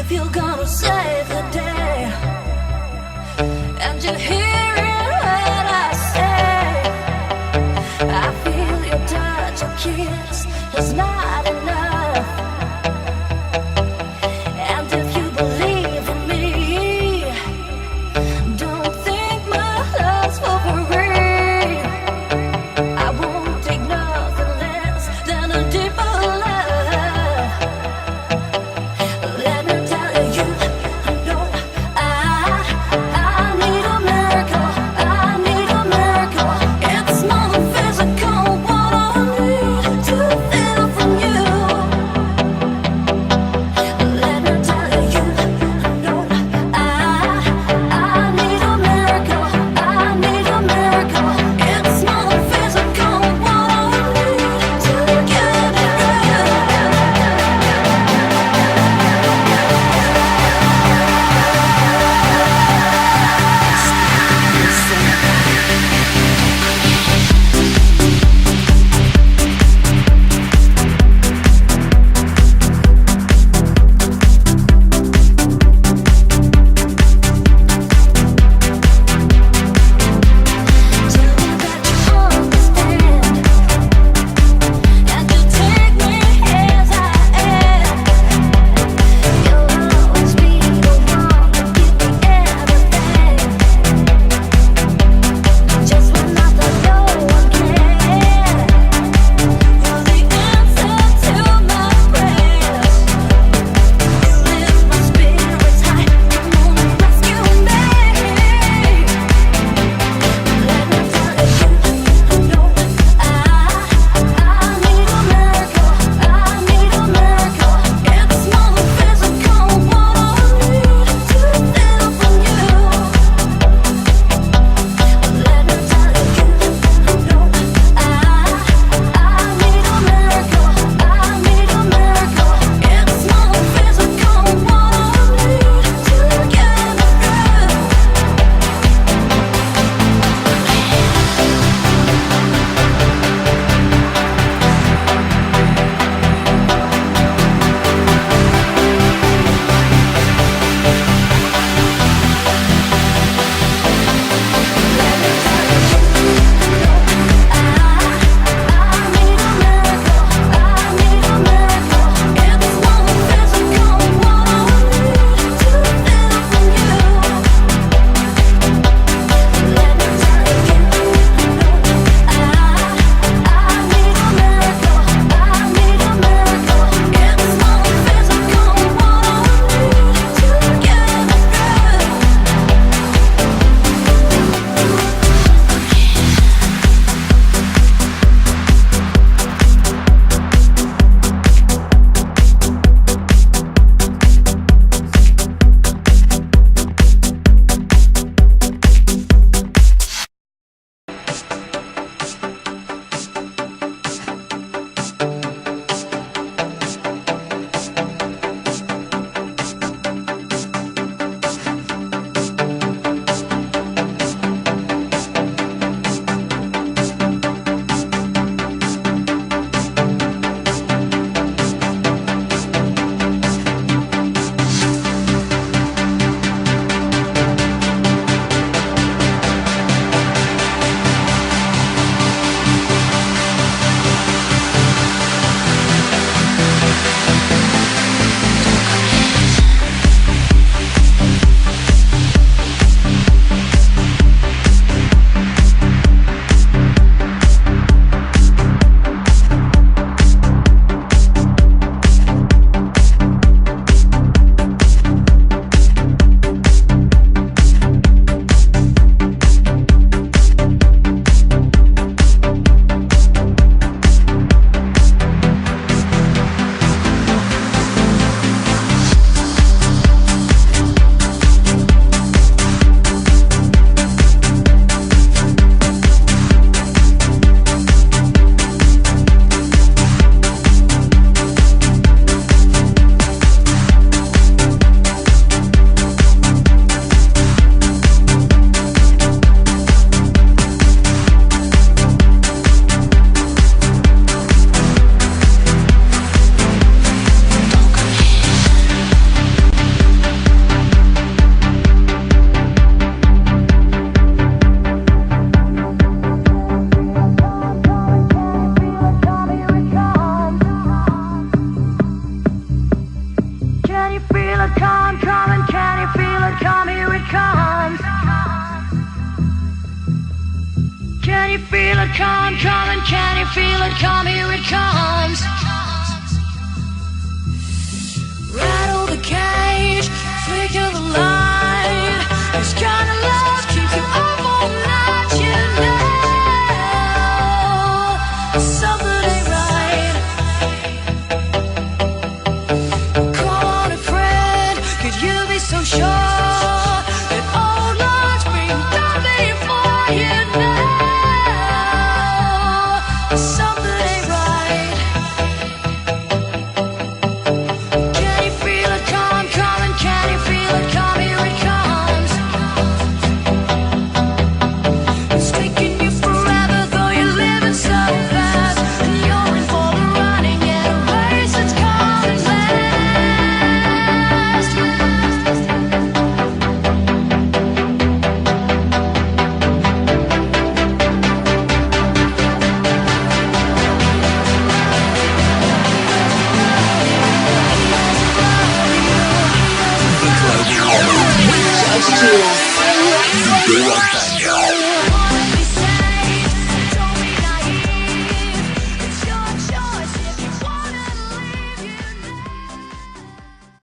if you're gonna save the day. And you hear it when I say, I feel your touch, your kiss is not enough. And if you believe in me, don't think my love's for free. I won't take nothing less than a deeper love. Let me tell you, I know I need American feel it coming? Can you feel it come? Here it comes. Rattle the cage, flicker the light. This kind of love keeps you up all night. You know something ain't right. Call on a friend. Could you be so sure? Just